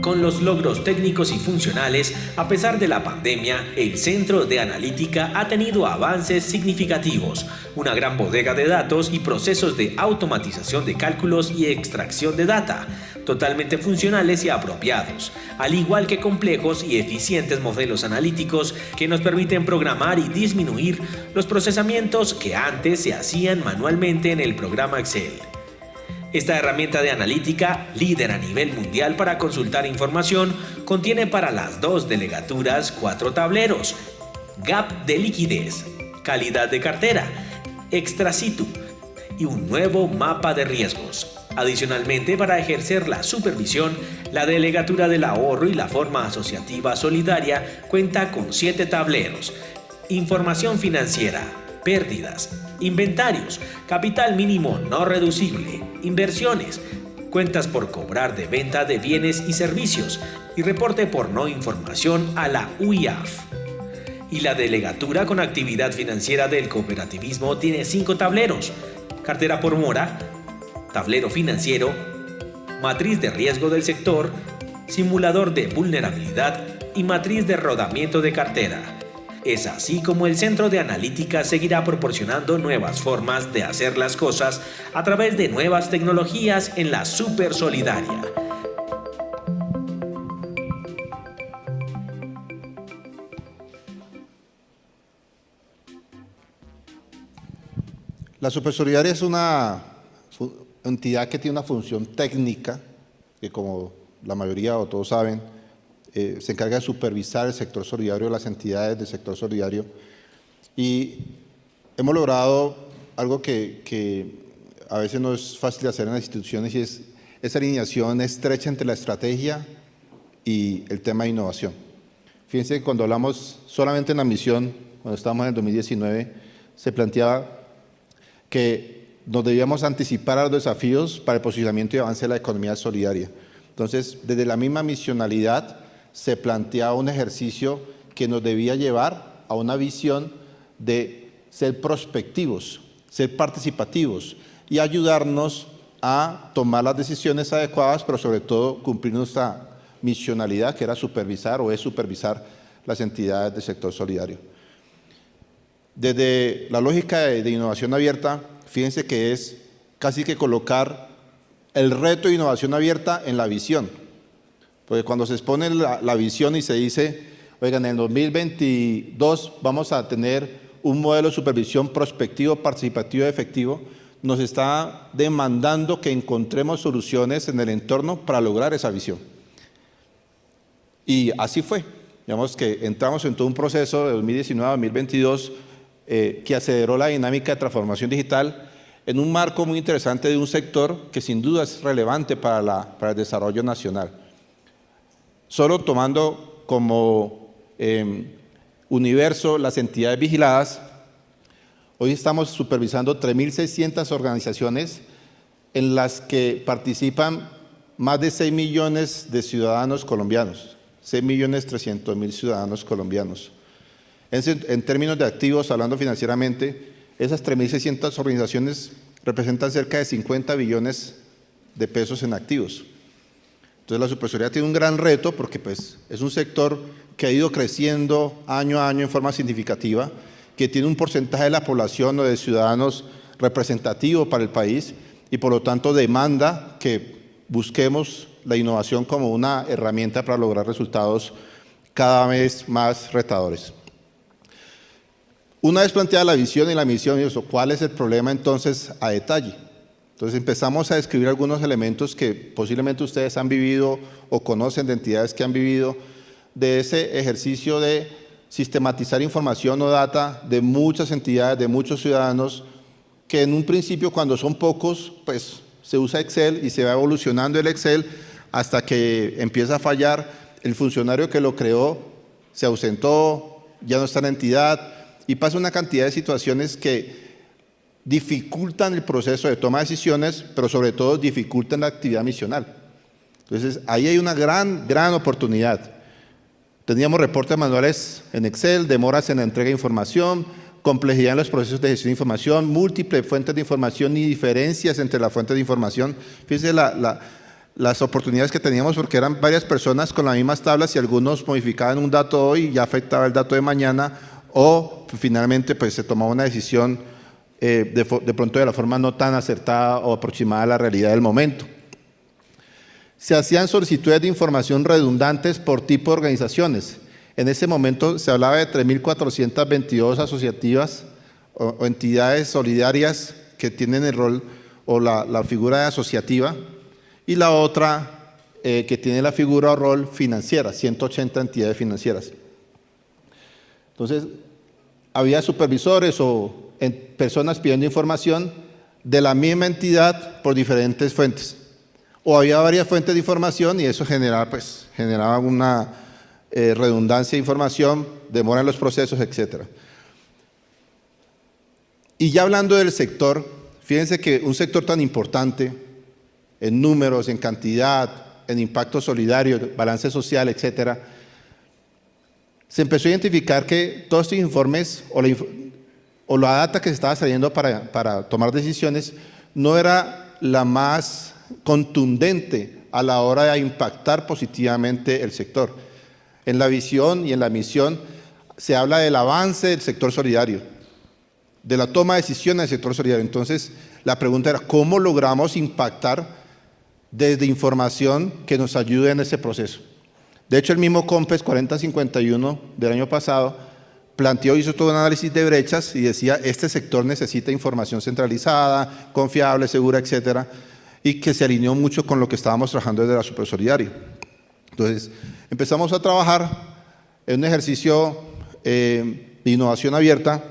Con los logros técnicos y funcionales, a pesar de la pandemia, el Centro de Analítica ha tenido avances significativos, una gran bodega de datos y procesos de automatización de cálculos y extracción de data, totalmente funcionales y apropiados, al igual que complejos y eficientes modelos analíticos que nos permiten programar y disminuir los procesamientos que antes se hacían manualmente en el programa Excel. Esta herramienta de analítica, líder a nivel mundial para consultar información, contiene para las 2 delegaturas 4 tableros: gap de liquidez, calidad de cartera, extra situ y un nuevo mapa de riesgos. Adicionalmente, para ejercer la supervisión, la delegatura del ahorro y la forma asociativa solidaria cuenta con 7 tableros: información financiera, pérdidas, inventarios, capital mínimo no reducible, inversiones, cuentas por cobrar de venta de bienes y servicios y reporte por no información a la UIAF. Y la delegatura con actividad financiera del cooperativismo tiene 5 tableros: cartera por mora, tablero financiero, matriz de riesgo del sector, simulador de vulnerabilidad y matriz de rodamiento de cartera. Es así como el Centro de Analítica seguirá proporcionando nuevas formas de hacer las cosas a través de nuevas tecnologías en la Super Solidaria. La Super Solidaria es una entidad que tiene una función técnica que, como la mayoría o todos saben, se encarga de supervisar el sector solidario, las entidades del sector solidario, y hemos logrado algo que a veces no es fácil de hacer en las instituciones, y es esa alineación estrecha entre la estrategia y el tema de innovación. Fíjense que cuando hablamos solamente en la misión, cuando estábamos en el 2019, se planteaba que nos debíamos anticipar a los desafíos para el posicionamiento y avance de la economía solidaria. Entonces, desde la misma misionalidad, se planteaba un ejercicio que nos debía llevar a una visión de ser prospectivos, ser participativos y ayudarnos a tomar las decisiones adecuadas, pero sobre todo cumplir nuestra misionalidad, que era supervisar o es supervisar las entidades del sector solidario. Desde la lógica de innovación abierta, fíjense que es casi que colocar el reto de innovación abierta en la visión. Porque cuando se expone la visión y se dice, oigan, en el 2022 vamos a tener un modelo de supervisión prospectivo, participativo y efectivo, nos está demandando que encontremos soluciones en el entorno para lograr esa visión. Y así fue. Digamos que entramos en todo un proceso de 2019 a 2022 que aceleró la dinámica de transformación digital en un marco muy interesante de un sector que sin duda es relevante para el desarrollo nacional. Solo tomando como universo las entidades vigiladas, hoy estamos supervisando 3.600 organizaciones en las que participan más de 6 millones de ciudadanos colombianos, 6.300.000 ciudadanos colombianos. En términos de activos, hablando financieramente, esas 3.600 organizaciones representan cerca de 50 billones de pesos en activos. Entonces, la Super Solidaria tiene un gran reto porque pues, es un sector que ha ido creciendo año a año en forma significativa, que tiene un porcentaje de la población o de ciudadanos representativo para el país y por lo tanto demanda que busquemos la innovación como una herramienta para lograr resultados cada vez más retadores. Una vez planteada la visión y la misión, ¿cuál es el problema entonces a detalle? Entonces empezamos a describir algunos elementos que posiblemente ustedes han vivido o conocen de entidades que han vivido de ese ejercicio de sistematizar información o data de muchas entidades, de muchos ciudadanos, que en un principio cuando son pocos, pues se usa Excel y se va evolucionando el Excel hasta que empieza a fallar, el funcionario que lo creó se ausentó, ya no está en la entidad y pasa una cantidad de situaciones que dificultan el proceso de toma de decisiones, pero sobre todo dificultan la actividad misional. Entonces, ahí hay una gran oportunidad. Teníamos reportes manuales en Excel, demoras en la entrega de información, complejidad en los procesos de gestión de información, múltiples fuentes de información y diferencias entre las fuentes de información. Fíjense las oportunidades que teníamos, porque eran varias personas con las mismas tablas y algunos modificaban un dato hoy y ya afectaba el dato de mañana, o finalmente pues se tomaba una decisión de pronto de la forma no tan acertada o aproximada a la realidad del momento. Se hacían solicitudes de información redundantes por tipo de organizaciones. En ese momento se hablaba de 3.422 asociativas o entidades solidarias que tienen el rol o la figura de asociativa, y la otra que tiene la figura o rol financiera, 180 entidades financieras. Entonces, había supervisores o personas pidiendo información de la misma entidad por diferentes fuentes. O había varias fuentes de información y eso generaba una redundancia de información, demora en los procesos, etc. Y ya hablando del sector, fíjense que un sector tan importante en números, en cantidad, en impacto solidario, balance social, etc., se empezó a identificar que todos estos informes o la data que se estaba saliendo para tomar decisiones no era la más contundente a la hora de impactar positivamente el sector. En la visión y en la misión se habla del avance del sector solidario, de la toma de decisiones del sector solidario. Entonces, la pregunta era, ¿cómo logramos impactar desde información que nos ayude en ese proceso? De hecho, el mismo COMPES 4051 del año pasado hizo todo un análisis de brechas y decía, este sector necesita información centralizada, confiable, segura, etcétera, y que se alineó mucho con lo que estábamos trabajando desde la Supersolidaria. Entonces, empezamos a trabajar en un ejercicio de innovación abierta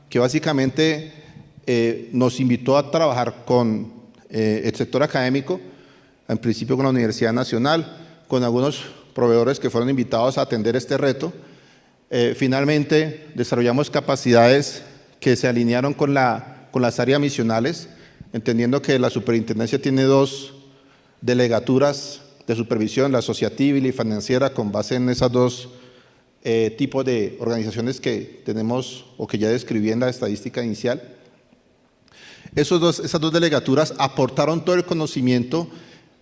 que básicamente nos invitó a trabajar con el sector académico, en principio con la Universidad Nacional, con algunos proveedores que fueron invitados a atender este reto. Finalmente, desarrollamos capacidades que se alinearon con las áreas misionales, entendiendo que la superintendencia tiene dos delegaturas de supervisión, la asociativa y la financiera, con base en esos dos tipos de organizaciones que tenemos o que ya describí en la estadística inicial. Esas dos delegaturas aportaron todo el conocimiento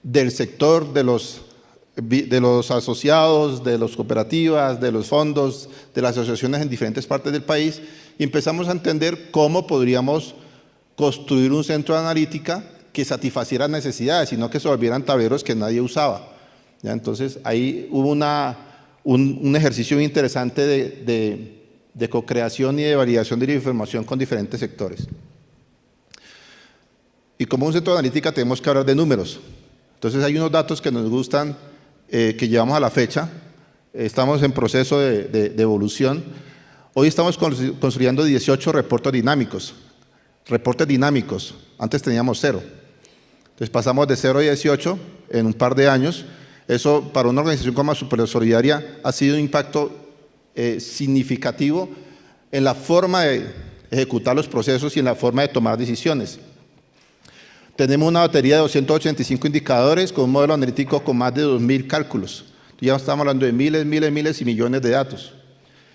del sector, de los asociados, de las cooperativas, de los fondos, de las asociaciones en diferentes partes del país, y empezamos a entender cómo podríamos construir un centro de analítica que satisfaciera necesidades y no que se volvieran tableros que nadie usaba. ¿Ya? Entonces, ahí hubo un ejercicio muy interesante de co-creación y de validación de la información con diferentes sectores. Y como un centro de analítica tenemos que hablar de números. Entonces, hay unos datos que nos gustan, que llevamos a la fecha. Estamos en proceso de evolución. Hoy estamos construyendo 18 reportes dinámicos. Antes teníamos 0. Entonces pasamos de 0 a 18 en un par de años. Eso para una organización como Supersolidaria ha sido un impacto significativo en la forma de ejecutar los procesos y en la forma de tomar decisiones. Tenemos una batería de 285 indicadores con un modelo analítico con más de 2.000 cálculos. Ya estamos hablando de miles y millones de datos.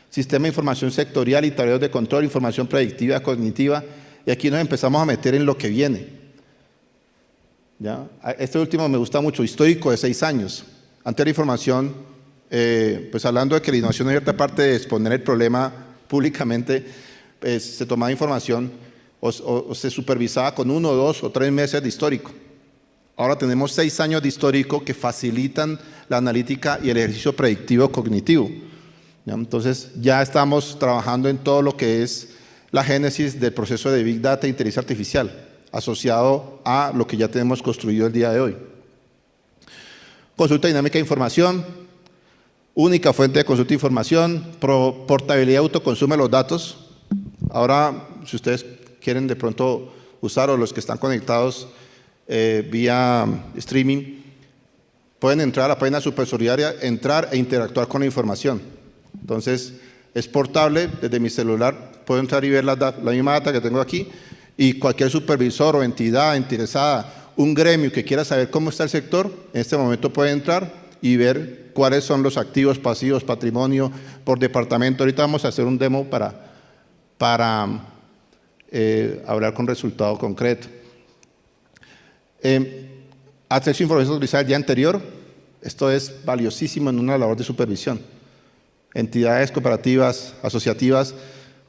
Sistema de información sectorial y tableros de control, información predictiva, cognitiva. Y aquí nos empezamos a meter en lo que viene. ¿Ya? Este último me gusta mucho, histórico de 6 años. Ante la información, pues hablando de que la innovación abierta, aparte de exponer el problema públicamente, pues, se tomaba información o se supervisaba con 1, 2 o 3 meses de histórico. Ahora tenemos 6 años de histórico que facilitan la analítica y el ejercicio predictivo cognitivo. ¿Ya? Entonces, ya estamos trabajando en todo lo que es la génesis del proceso de Big Data e inteligencia artificial, asociado a lo que ya tenemos construido el día de hoy. Consulta dinámica de información, única fuente de consulta de información, portabilidad y autoconsumo de los datos. Ahora, si ustedes quieren de pronto usar, o los que están conectados vía streaming, pueden entrar a la página Supersolidaria, entrar e interactuar con la información. Entonces, es portable desde mi celular. Puedo entrar y ver la misma data que tengo aquí, y cualquier supervisor o entidad interesada, un gremio que quiera saber cómo está el sector, en este momento puede entrar y ver cuáles son los activos, pasivos, patrimonio por departamento. Ahorita vamos a hacer un demo para hablar con resultado concreto. acceso a información autorizada el día anterior. Esto es valiosísimo en una labor de supervisión. Entidades cooperativas, asociativas,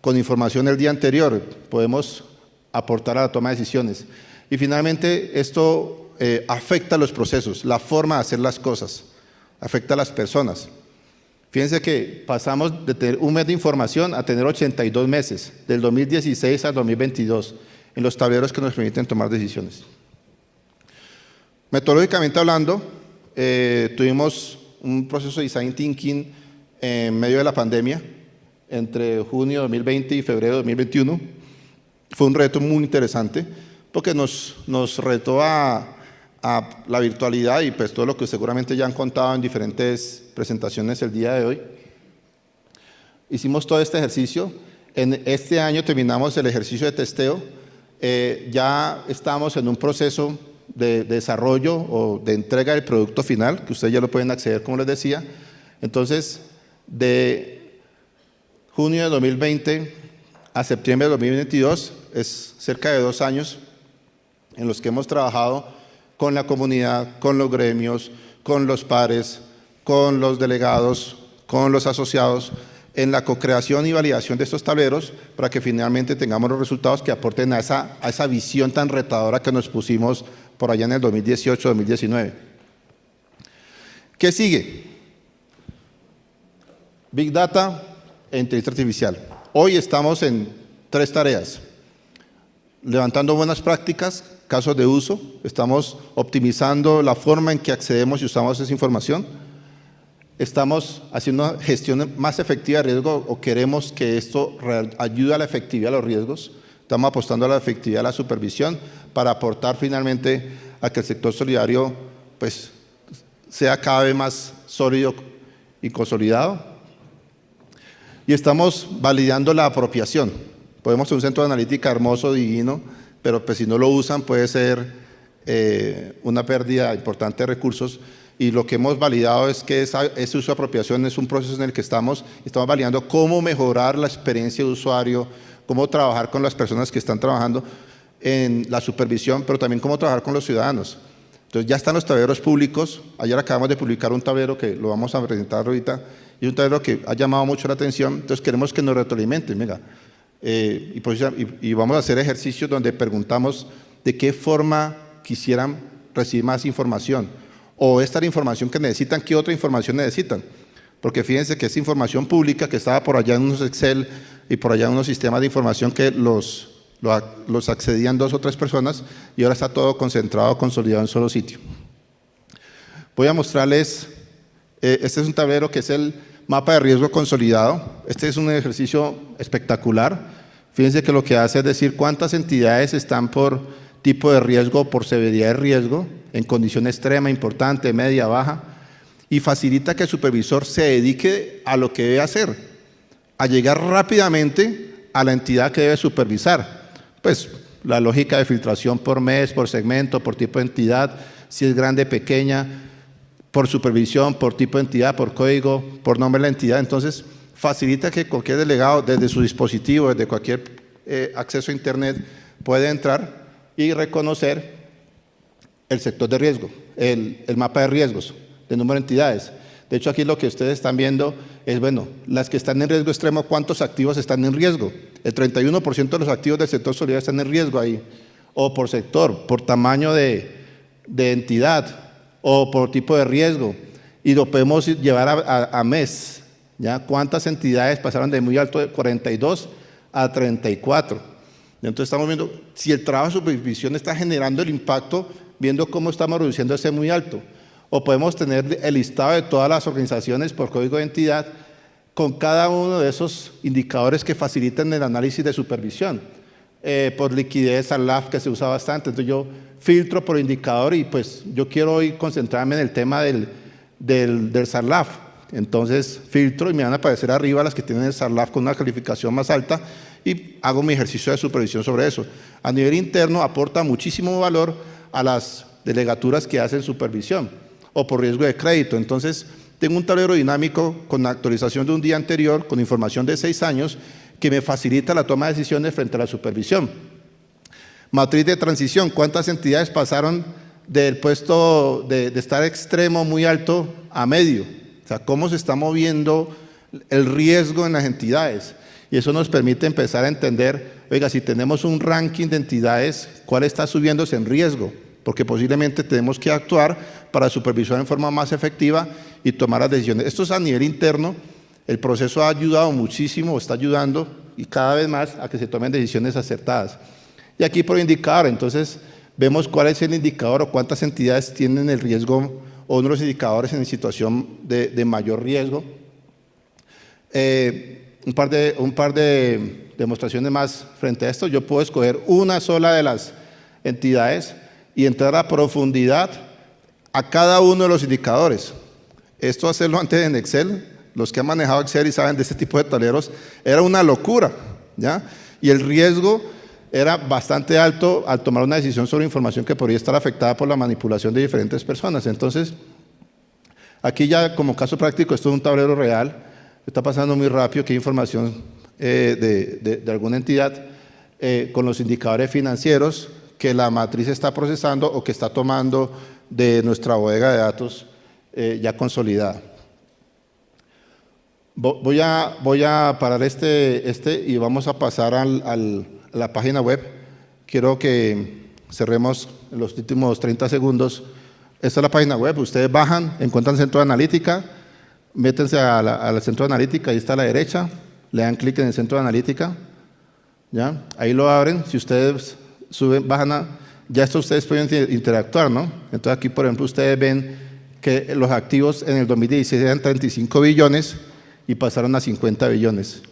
con información el día anterior, podemos aportar a la toma de decisiones. Y finalmente, esto afecta los procesos, la forma de hacer las cosas, afecta a las personas. Fíjense que pasamos de tener un mes de información a tener 82 meses, del 2016 al 2022, en los tableros que nos permiten tomar decisiones. Metodológicamente hablando, tuvimos un proceso de design thinking en medio de la pandemia, entre junio de 2020 y febrero de 2021. Fue un reto muy interesante porque nos retó a la virtualidad y pues todo lo que seguramente ya han contado en diferentes presentaciones el día de hoy. Hicimos todo este ejercicio. En este año terminamos el ejercicio de testeo. Ya estamos en un proceso de desarrollo o de entrega del producto final, que ustedes ya lo pueden acceder, como les decía. Entonces, de junio de 2020 a septiembre de 2022 es cerca de 2 años en los que hemos trabajado con la comunidad, con los gremios, con los pares, con los delegados, con los asociados, en la co-creación y validación de estos tableros para que finalmente tengamos los resultados que aporten a esa visión tan retadora que nos pusimos por allá en el 2018-2019. ¿Qué sigue? Big Data e inteligencia artificial. Hoy estamos en 3 tareas. Levantando buenas prácticas, casos de uso, estamos optimizando la forma en que accedemos y usamos esa información. Estamos haciendo una gestión más efectiva de riesgo o queremos que esto ayude a la efectividad de los riesgos. Estamos apostando a la efectividad de la supervisión para aportar finalmente a que el sector solidario pues, sea cada vez más sólido y consolidado. Y estamos validando la apropiación. Podemos tener un centro de analítica hermoso, divino, pero pues, si no lo usan puede ser una pérdida importante de recursos. Y lo que hemos validado es que ese uso de apropiación es un proceso en el que estamos validando cómo mejorar la experiencia de usuario, cómo trabajar con las personas que están trabajando en la supervisión, pero también cómo trabajar con los ciudadanos. Entonces ya están los tableros públicos. Ayer acabamos de publicar un tablero que lo vamos a presentar ahorita, y un tablero que ha llamado mucho la atención. Entonces queremos que nos retroalimenten, mira, y vamos a hacer ejercicios donde preguntamos de qué forma quisieran recibir más información, o esta es la información que necesitan, ¿qué otra información necesitan? Porque fíjense que esa información pública que estaba por allá en unos Excel y por allá en unos sistemas de información que los accedían 2 o 3 personas, y ahora está todo concentrado, consolidado en un solo sitio. Voy a mostrarles, este es un tablero que es el mapa de riesgo consolidado. Este es un ejercicio espectacular. Fíjense que lo que hace es decir cuántas entidades están por tipo de riesgo, por severidad de riesgo, en condición extrema, importante, media, baja, y facilita que el supervisor se dedique a lo que debe hacer, a llegar rápidamente a la entidad que debe supervisar. Pues la lógica de filtración por mes, por segmento, por tipo de entidad, si es grande, pequeña, por supervisión, por tipo de entidad, por código, por nombre de la entidad. Entonces, facilita que cualquier delegado, desde su dispositivo, desde cualquier acceso a Internet, pueda entrar y reconocer el sector de riesgo, el mapa de riesgos, de número de entidades. De hecho, aquí lo que ustedes están viendo es, bueno, las que están en riesgo extremo, ¿cuántos activos están en riesgo? El 31% de los activos del sector solidario están en riesgo ahí, o por sector, por tamaño de entidad, o por tipo de riesgo, y lo podemos llevar a mes, ¿ya? ¿Cuántas entidades pasaron de muy alto de 42 a 34? Entonces estamos viendo si el trabajo de supervisión está generando el impacto, viendo cómo estamos reduciendo ese muy alto. O podemos tener el listado de todas las organizaciones por código de entidad con cada uno de esos indicadores que facilitan el análisis de supervisión. Por liquidez, SARLAF, que se usa bastante. Entonces yo filtro por indicador y pues yo quiero hoy concentrarme en el tema del SARLAF. Entonces filtro y me van a aparecer arriba las que tienen el SARLAF con una calificación más alta y hago mi ejercicio de supervisión sobre eso. A nivel interno aporta muchísimo valor a las delegaturas que hacen supervisión o por riesgo de crédito. Entonces tengo un tablero dinámico con la actualización de un día anterior, con información de 6 años, que me facilita la toma de decisiones frente a la supervisión. Matriz de transición, ¿cuántas entidades pasaron del puesto de estar extremo muy alto a medio. O sea, cómo se está moviendo el riesgo en las entidades. Y eso nos permite empezar a entender, oiga, si tenemos un ranking de entidades, ¿cuál está subiéndose en riesgo? Porque posiblemente tenemos que actuar para supervisar en forma más efectiva y tomar las decisiones. Esto es a nivel interno. El proceso ha ayudado muchísimo, está ayudando y cada vez más a que se tomen decisiones acertadas. Y aquí por indicador, entonces vemos cuál es el indicador o cuántas entidades tienen el riesgo o uno de los indicadores en situación de mayor riesgo. Un par de demostraciones más frente a esto. Yo puedo escoger una sola de las entidades y entrar a profundidad a cada uno de los indicadores. Esto hacerlo antes en Excel, los que han manejado Excel y saben de este tipo de tableros, era una locura, ¿ya? Y el riesgo era bastante alto al tomar una decisión sobre información que podría estar afectada por la manipulación de diferentes personas. Entonces, aquí ya como caso práctico, esto es un tablero real, está pasando muy rápido, que hay información de alguna entidad con los indicadores financieros que la matriz está procesando o que está tomando de nuestra bodega de datos ya consolidada. Voy a parar y vamos a pasar a la página web. Quiero que cerremos en los últimos 30 segundos. Esta es la página web. Ustedes bajan, encuentran centro de analítica, métense al centro de analítica, ahí está a la derecha, le dan clic en el centro de analítica, ¿ya? Ahí lo abren. Si ustedes suben, bajan, ya esto ustedes pueden interactuar, ¿no? Entonces aquí, por ejemplo, ustedes ven que los activos en el 2016 eran 35 billones y pasaron a 50 billones.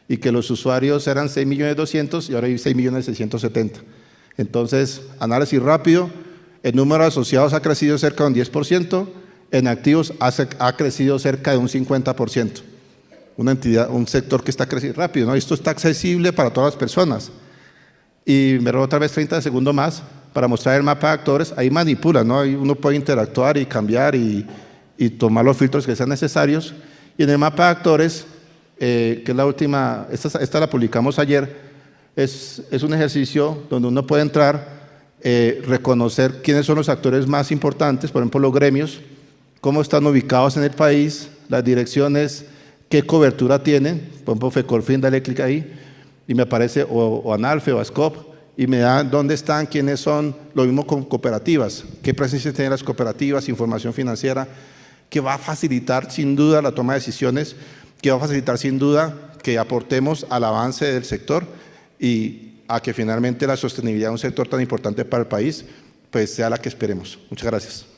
Y que los usuarios eran 6.200.000 y ahora hay 6.670.000. Entonces, análisis rápido, el número de asociados ha crecido cerca de un 10%, en activos ha crecido cerca de un 50%. Una entidad, un sector que está creciendo rápido, ¿no? Esto está accesible para todas las personas. Y me robo otra vez 30 segundos más para mostrar el mapa de actores. Ahí manipula, ¿no? Ahí uno puede interactuar y cambiar y tomar los filtros que sean necesarios. Y en el mapa de actores, que es la última, esta la publicamos ayer, es un ejercicio donde uno puede entrar, reconocer quiénes son los actores más importantes, por ejemplo, los gremios, cómo están ubicados en el país, las direcciones, qué cobertura tienen, por ejemplo, Fecolfin, dale clic ahí, y me aparece o Analfe o Ascop, y me da dónde están, quiénes son, lo mismo con cooperativas, qué presencia tienen las cooperativas, información financiera, que va a facilitar sin duda la toma de decisiones, que va a facilitar sin duda que aportemos al avance del sector y a que finalmente la sostenibilidad de un sector tan importante para el país pues sea la que esperemos. Muchas gracias.